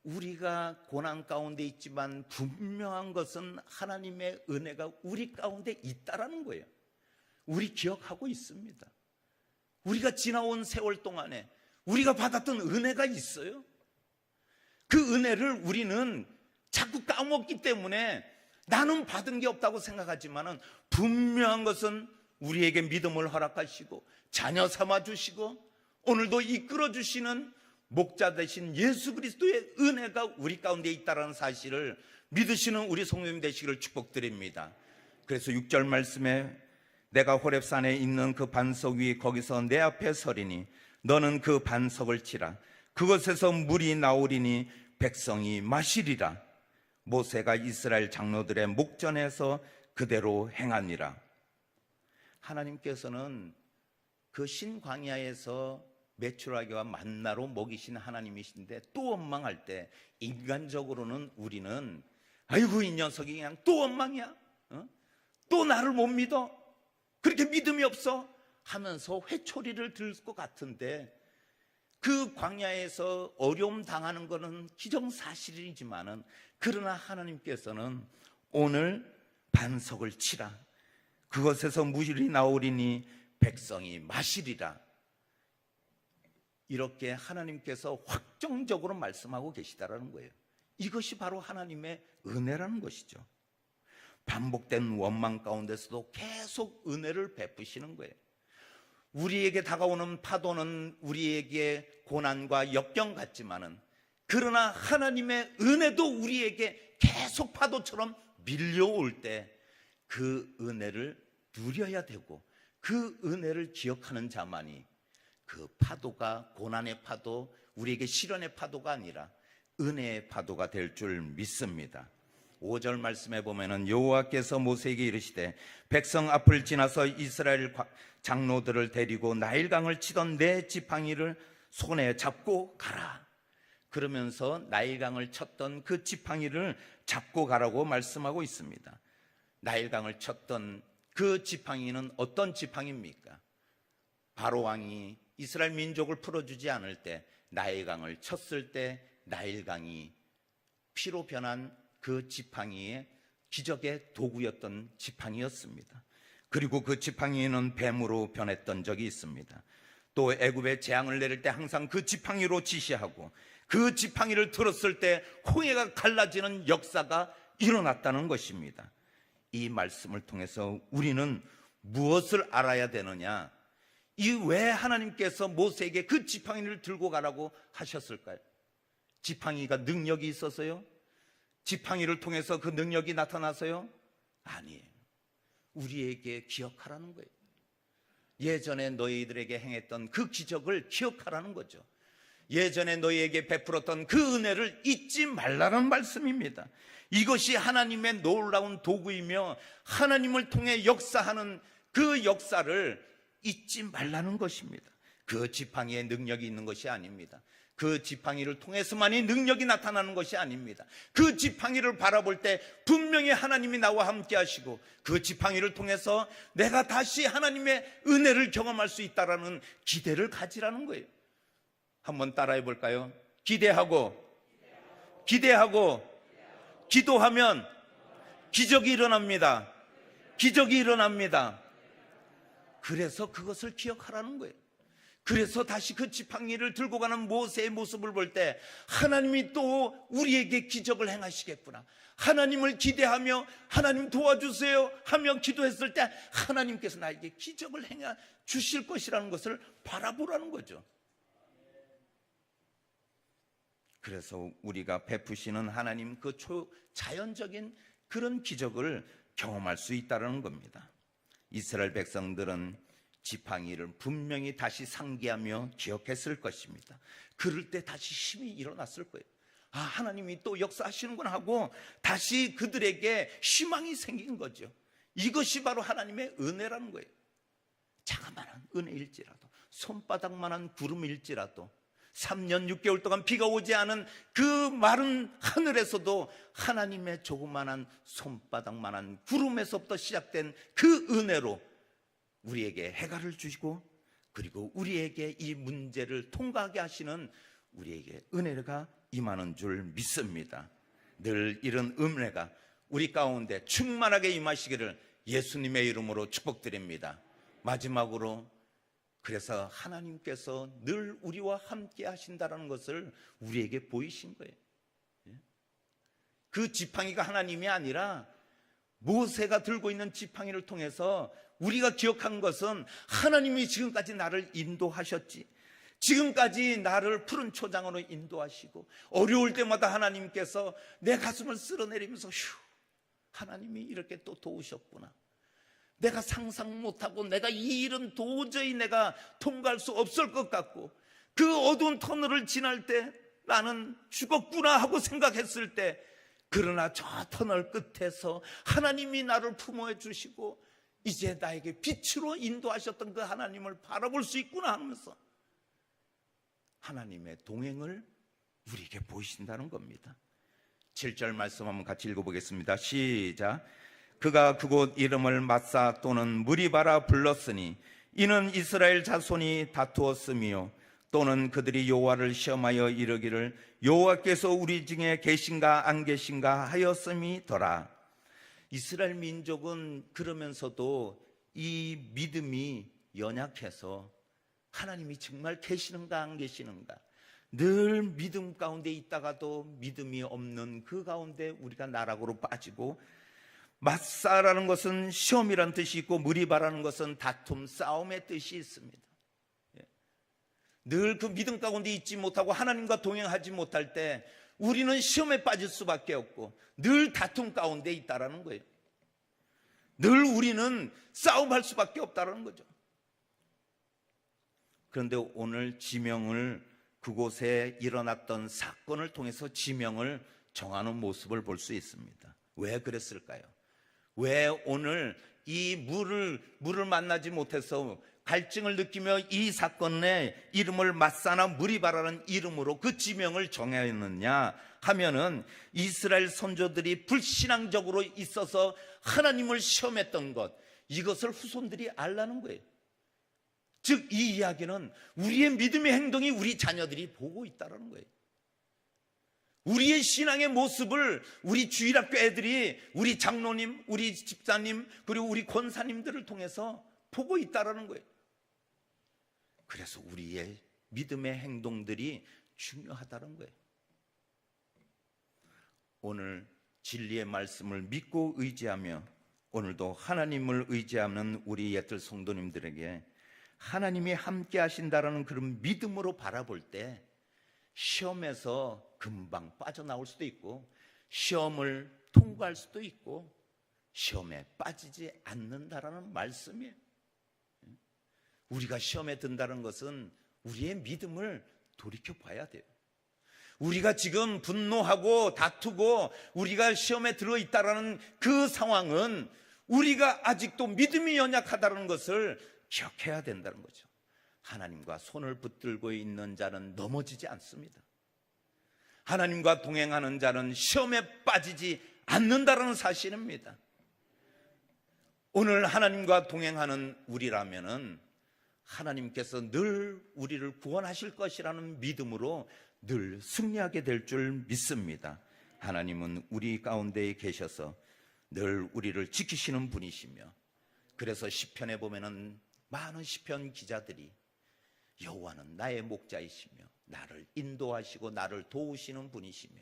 우리가 고난 가운데 있지만 분명한 것은 하나님의 은혜가 우리 가운데 있다라는 거예요. 우리 기억하고 있습니다. 우리가 지나온 세월 동안에 우리가 받았던 은혜가 있어요. 그 은혜를 우리는 자꾸 까먹기 때문에 나는 받은 게 없다고 생각하지만 분명한 것은 우리에게 믿음을 허락하시고 자녀 삼아주시고 오늘도 이끌어주시는 목자 되신 예수 그리스도의 은혜가 우리 가운데 있다는 사실을 믿으시는 우리 성도님 되시기를 축복드립니다. 그래서 6절 말씀에 내가 호렙산에 있는 그 반석 위 거기서 내 앞에 서리니 너는 그 반석을 치라. 그것에서 물이 나오리니 백성이 마시리라. 모세가 이스라엘 장로들의 목전에서 그대로 행하니라. 하나님께서는 그 신광야에서 메추라기와 만나로 먹이신 하나님이신데 또 원망할 때 인간적으로는 우리는 아이고 이 녀석이 그냥 또 원망이야, 또 나를 못 믿어, 그렇게 믿음이 없어 하면서 회초리를 들 것 같은데, 그 광야에서 어려움 당하는 것은 기정사실이지만은 그러나 하나님께서는 오늘 반석을 치라. 그것에서 물이 나오리니 백성이 마시리라. 이렇게 하나님께서 확정적으로 말씀하고 계시다라는 거예요. 이것이 바로 하나님의 은혜라는 것이죠. 반복된 원망 가운데서도 계속 은혜를 베푸시는 거예요. 우리에게 다가오는 파도는 우리에게 고난과 역경 같지만은 그러나 하나님의 은혜도 우리에게 계속 파도처럼 밀려올 때 그 은혜를 누려야 되고 그 은혜를 기억하는 자만이 그 파도가 고난의 파도, 우리에게 시련의 파도가 아니라 은혜의 파도가 될 줄 믿습니다. 5절 말씀에 보면은 여호와께서 모세에게 이르시되 백성 앞을 지나서 이스라엘 장로들을 데리고 나일강을 치던 내 지팡이를 손에 잡고 가라. 그러면서 나일강을 쳤던 그 지팡이를 잡고 가라고 말씀하고 있습니다. 나일강을 쳤던 그 지팡이는 어떤 지팡이입니까? 바로 왕이 이스라엘 민족을 풀어주지 않을 때 나일강을 쳤을 때 나일강이 피로 변한 그 지팡이의 기적의 도구였던 지팡이였습니다. 그리고 그 지팡이는 뱀으로 변했던 적이 있습니다. 또 애굽에 재앙을 내릴 때 항상 그 지팡이로 지시하고 그 지팡이를 들었을 때 홍해가 갈라지는 역사가 일어났다는 것입니다. 이 말씀을 통해서 우리는 무엇을 알아야 되느냐? 이 왜 하나님께서 모세에게 그 지팡이를 들고 가라고 하셨을까요? 지팡이가 능력이 있어서요? 지팡이를 통해서 그 능력이 나타나서요? 아니에요. 우리에게 기억하라는 거예요. 예전에 너희들에게 행했던 그 기적을 기억하라는 거죠. 예전에 너희에게 베풀었던 그 은혜를 잊지 말라는 말씀입니다. 이것이 하나님의 놀라운 도구이며 하나님을 통해 역사하는 그 역사를 잊지 말라는 것입니다. 그 지팡이에 능력이 있는 것이 아닙니다. 그 지팡이를 통해서만이 능력이 나타나는 것이 아닙니다. 그 지팡이를 바라볼 때 분명히 하나님이 나와 함께 하시고 그 지팡이를 통해서 내가 다시 하나님의 은혜를 경험할 수 있다라는 기대를 가지라는 거예요. 한번 따라해 볼까요? 기대하고 기도하면 기적이 일어납니다. 기적이 일어납니다. 그래서 그것을 기억하라는 거예요. 그래서 다시 그 지팡이를 들고 가는 모세의 모습을 볼 때 하나님이 또 우리에게 기적을 행하시겠구나, 하나님을 기대하며 하나님 도와주세요 하며 기도했을 때 하나님께서 나에게 기적을 행해 주실 것이라는 것을 바라보라는 거죠. 그래서 우리가 베푸시는 하나님 그 초자연적인 그런 기적을 경험할 수 있다는 겁니다. 이스라엘 백성들은 지팡이를 분명히 다시 상기하며 기억했을 것입니다. 그럴 때 다시 힘이 일어났을 거예요. 아, 하나님이 또 역사하시는구나 하고 다시 그들에게 희망이 생긴 거죠. 이것이 바로 하나님의 은혜라는 거예요. 자그마한 은혜일지라도, 손바닥만한 구름일지라도, 3년 6개월 동안 비가 오지 않은 그 마른 하늘에서도 하나님의 조그만한 손바닥만한 구름에서부터 시작된 그 은혜로 우리에게 해가를 주시고, 그리고 우리에게 이 문제를 통과하게 하시는 우리에게 은혜가 임하는 줄 믿습니다. 늘 이런 은혜가 우리 가운데 충만하게 임하시기를 예수님의 이름으로 축복드립니다. 마지막으로, 그래서 하나님께서 늘 우리와 함께 하신다는 것을 우리에게 보이신 거예요. 그 지팡이가 하나님이 아니라 모세가 들고 있는 지팡이를 통해서 우리가 기억한 것은 하나님이 지금까지 나를 인도하셨지, 지금까지 나를 푸른 초장으로 인도하시고 어려울 때마다 하나님께서 내 가슴을 쓸어내리면서 휴, 하나님이 이렇게 또 도우셨구나, 내가 상상 못하고 내가 이 일은 도저히 내가 통과할 수 없을 것 같고 그 어두운 터널을 지날 때 나는 죽었구나 하고 생각했을 때, 그러나 저 터널 끝에서 하나님이 나를 품어해 주시고 이제 나에게 빛으로 인도하셨던 그 하나님을 바라볼 수 있구나 하면서 하나님의 동행을 우리에게 보이신다는 겁니다. 7절 말씀 한번 같이 읽어보겠습니다. 시작. 그가 그곳 이름을 마사 또는 무리바라 불렀으니 이는 이스라엘 자손이 다투었으며 또는 그들이 여호와를 시험하여 이르기를 여호와께서 우리 중에 계신가 안 계신가 하였음이더라. 이스라엘 민족은 그러면서도 이 믿음이 연약해서 하나님이 정말 계시는가 안 계시는가, 늘 믿음 가운데 있다가도 믿음이 없는 그 가운데 우리가 나락으로 빠지고, 마사라는 것은 시험이라는 뜻이 있고 무리바라는 것은 다툼, 싸움의 뜻이 있습니다. 늘 그 믿음 가운데 있지 못하고 하나님과 동행하지 못할 때 우리는 시험에 빠질 수밖에 없고 늘 다툼 가운데 있다라는 거예요. 늘 우리는 싸움할 수밖에 없다라는 거죠. 그런데 오늘 지명을, 그곳에 일어났던 사건을 통해서 지명을 정하는 모습을 볼 수 있습니다. 왜 그랬을까요? 왜 오늘 이 물을 만나지 못해서 갈증을 느끼며 이 사건의 이름을 마사나 무리바라는 이름으로 그 지명을 정했느냐 하면은, 이스라엘 선조들이 불신앙적으로 있어서 하나님을 시험했던 것, 이것을 후손들이 알라는 거예요. 즉 이 이야기는 우리의 믿음의 행동이 우리 자녀들이 보고 있다는 거예요. 우리의 신앙의 모습을 우리 주일학교 애들이 우리 장로님, 우리 집사님, 그리고 우리 권사님들을 통해서 보고 있다는 거예요. 그래서 우리의 믿음의 행동들이 중요하다는 거예요. 오늘 진리의 말씀을 믿고 의지하며 오늘도 하나님을 의지하는 우리 옛들 성도님들에게 하나님이 함께 하신다라는 그런 믿음으로 바라볼 때 시험에서 금방 빠져나올 수도 있고 시험을 통과할 수도 있고 시험에 빠지지 않는다라는 말씀이에요. 우리가 시험에 든다는 것은 우리의 믿음을 돌이켜 봐야 돼요. 우리가 지금 분노하고 다투고 우리가 시험에 들어있다는 그 상황은 우리가 아직도 믿음이 연약하다는 것을 기억해야 된다는 거죠. 하나님과 손을 붙들고 있는 자는 넘어지지 않습니다. 하나님과 동행하는 자는 시험에 빠지지 않는다는 사실입니다. 오늘 하나님과 동행하는 우리라면은 하나님께서 늘 우리를 구원하실 것이라는 믿음으로 늘 승리하게 될 줄 믿습니다. 하나님은 우리 가운데에 계셔서 늘 우리를 지키시는 분이시며, 그래서 시편에 보면은 많은 시편 기자들이 여호와는 나의 목자이시며 나를 인도하시고 나를 도우시는 분이시며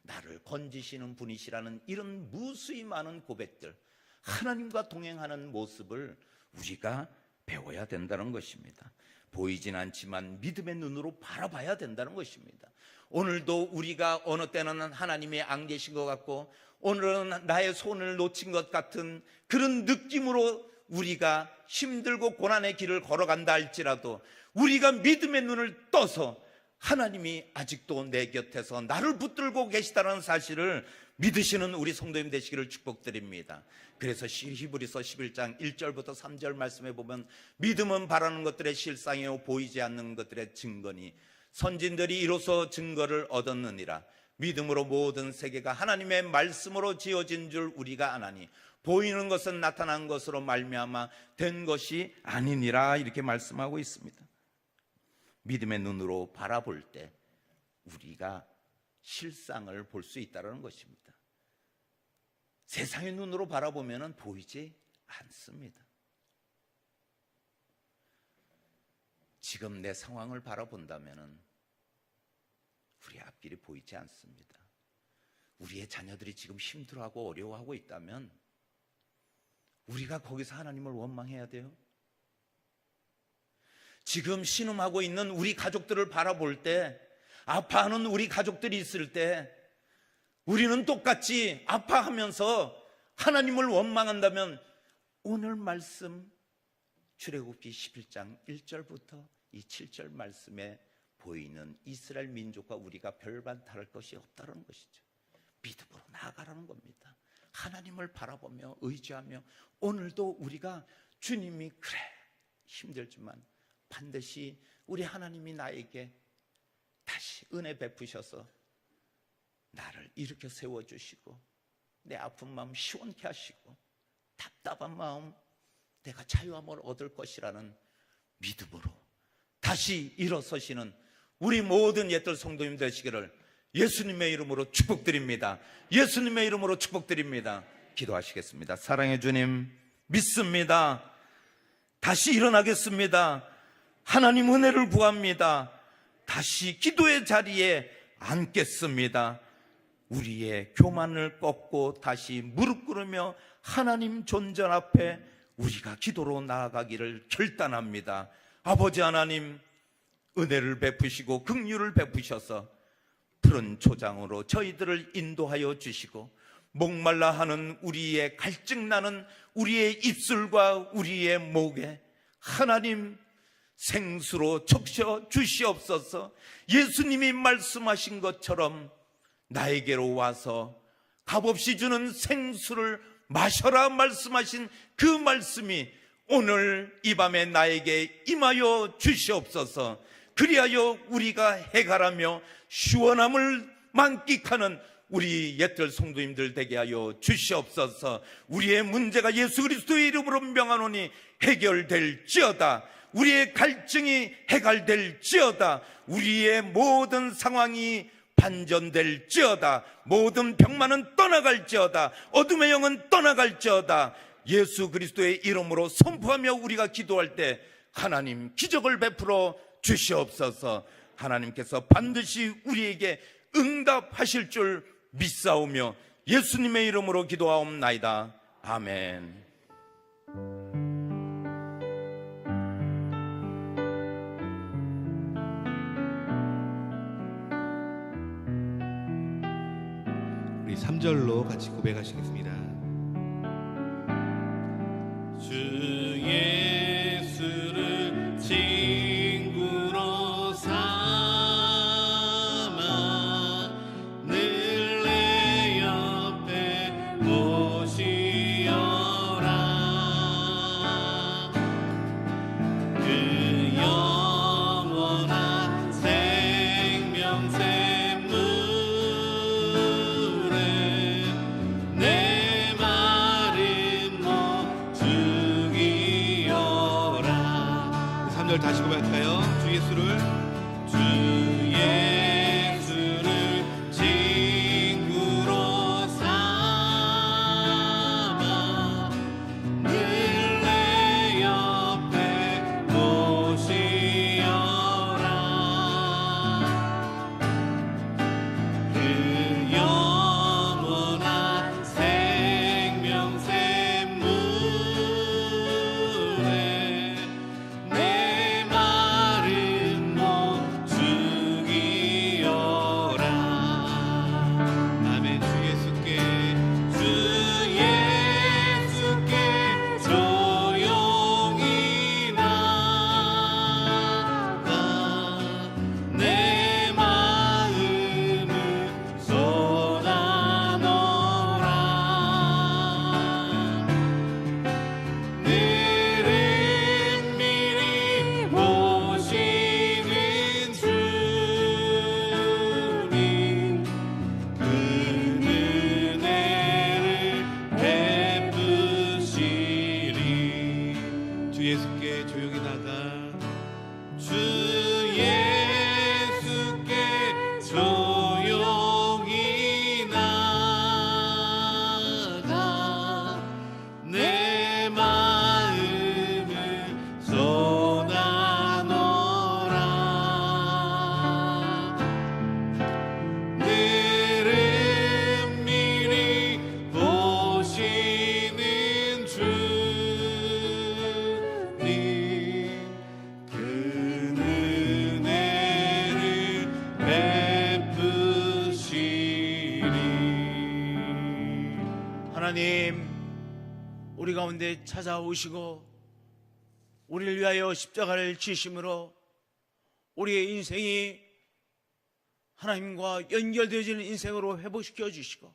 나를 건지시는 분이시라는 이런 무수히 많은 고백들, 하나님과 동행하는 모습을 우리가 배워야 된다는 것입니다. 보이진 않지만 믿음의 눈으로 바라봐야 된다는 것입니다. 오늘도 우리가 어느 때는 하나님이 안 계신 것 같고 오늘은 나의 손을 놓친 것 같은 그런 느낌으로 우리가 힘들고 고난의 길을 걸어간다 할지라도 우리가 믿음의 눈을 떠서 하나님이 아직도 내 곁에서 나를 붙들고 계시다는 사실을 믿으시는 우리 성도님 되시기를 축복드립니다. 그래서 히브리서 11장 1절부터 3절 말씀에 보면 믿음은 바라는 것들의 실상이요 보이지 않는 것들의 증거니 선진들이 이로써 증거를 얻었느니라. 믿음으로 모든 세계가 하나님의 말씀으로 지어진 줄 우리가 아나니 보이는 것은 나타난 것으로 말미암아 된 것이 아니니라. 이렇게 말씀하고 있습니다. 믿음의 눈으로 바라볼 때 우리가 실상을 볼 수 있다는 것입니다. 세상의 눈으로 바라보면 보이지 않습니다. 지금 내 상황을 바라본다면 우리 앞길이 보이지 않습니다. 우리의 자녀들이 지금 힘들어하고 어려워하고 있다면 우리가 거기서 하나님을 원망해야 돼요? 지금 신음하고 있는 우리 가족들을 바라볼 때, 아파하는 우리 가족들이 있을 때 우리는 똑같이 아파하면서 하나님을 원망한다면 오늘 말씀 출애굽기 11장 1절부터 이 7절 말씀에 보이는 이스라엘 민족과 우리가 별반 다를 것이 없다는 것이죠. 믿음으로 나아가라는 겁니다. 하나님을 바라보며 의지하며 오늘도 우리가 주님이 그래 힘들지만 반드시 우리 하나님이 나에게 다시 은혜 베푸셔서 나를 일으켜 세워주시고 내 아픈 마음 시원케 하시고 답답한 마음 내가 자유함을 얻을 것이라는 믿음으로 다시 일어서시는 우리 모든 옛들 성도님 되시기를 예수님의 이름으로 축복드립니다. 예수님의 이름으로 축복드립니다. 기도하시겠습니다. 사랑의 주님, 믿습니다. 다시 일어나겠습니다. 하나님 은혜를 구합니다. 다시 기도의 자리에 앉겠습니다. 우리의 교만을 꺾고 다시 무릎 꿇으며 하나님 존전 앞에 우리가 기도로 나아가기를 결단합니다. 아버지 하나님, 은혜를 베푸시고 긍휼을 베푸셔서 푸른 초장으로 저희들을 인도하여 주시고 목말라 하는 우리의 갈증나는 우리의 입술과 우리의 목에 하나님 생수로 적셔 주시옵소서. 예수님이 말씀하신 것처럼 나에게로 와서 값없이 주는 생수를 마셔라 말씀하신 그 말씀이 오늘 이 밤에 나에게 임하여 주시옵소서. 그리하여 우리가 해갈하며 시원함을 만끽하는 우리 옛들 성도님들 되게 하여 주시옵소서. 우리의 문제가 예수 그리스도의 이름으로 명하노니 해결될지어다. 우리의 갈증이 해갈될지어다. 우리의 모든 상황이 반전될지어다. 모든 병만은 떠나갈지어다. 어둠의 영은 떠나갈지어다. 예수 그리스도의 이름으로 선포하며 우리가 기도할 때 하나님 기적을 베풀어 주시옵소서. 하나님께서 반드시 우리에게 응답하실 줄 믿사오며 예수님의 이름으로 기도하옵나이다. 아멘. 우리 3절로 같이 고백하시겠습니다. 주 예수를 친구로 삼아 늘 내 옆에 모시어라. 그 하나님, 우리 가운데 찾아오시고 우리를 위하여 십자가를 지심으로 우리의 인생이 하나님과 연결되어지는 인생으로 회복시켜 주시고,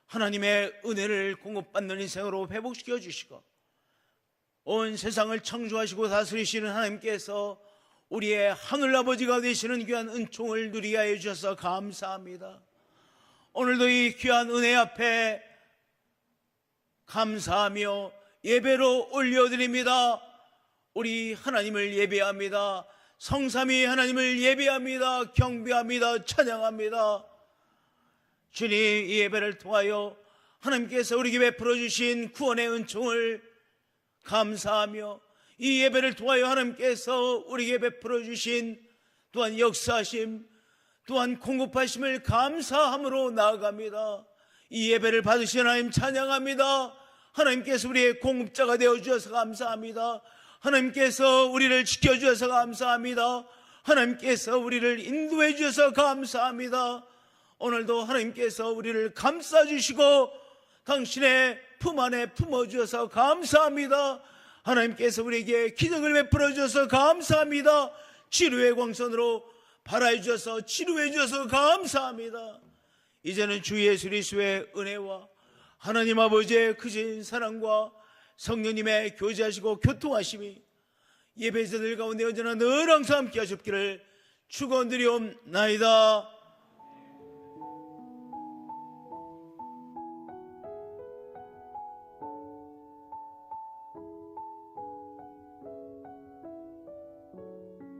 하나님의 은혜를 공급받는 인생으로 회복시켜 주시고, 온 세상을 창조하시고 다스리시는 하나님께서 우리의 하늘아버지가 되시는 귀한 은총을 누리게 하여 주셔서 감사합니다. 오늘도 이 귀한 은혜 앞에 감사하며 예배로 올려드립니다. 우리 하나님을 예배합니다. 성삼위 하나님을 예배합니다. 경배합니다. 찬양합니다. 주님, 이 예배를 통하여 하나님께서 우리에게 베풀어 주신 구원의 은총을 감사하며, 이 예배를 통하여 하나님께서 우리에게 베풀어 주신 또한 역사하심, 또한 공급하심을 감사함으로 나아갑니다. 이 예배를 받으신 하나님 찬양합니다. 하나님께서 우리의 공급자가 되어주셔서 감사합니다. 하나님께서 우리를 지켜주셔서 감사합니다. 하나님께서 우리를 인도해 주셔서 감사합니다. 오늘도 하나님께서 우리를 감싸주시고 당신의 품 안에 품어주셔서 감사합니다. 하나님께서 우리에게 기적을 베풀어 주셔서 감사합니다. 치료의 광선으로 발하여 주셔서 치료해 주셔서 감사합니다. 이제는 주 예수 그리스도의 은혜와 하나님 아버지의 크신 사랑과 성령님의 교제하시고 교통하심이 예배자들 가운데 언제나 늘 항상 함께 하셨기를 축원드리옵나이다.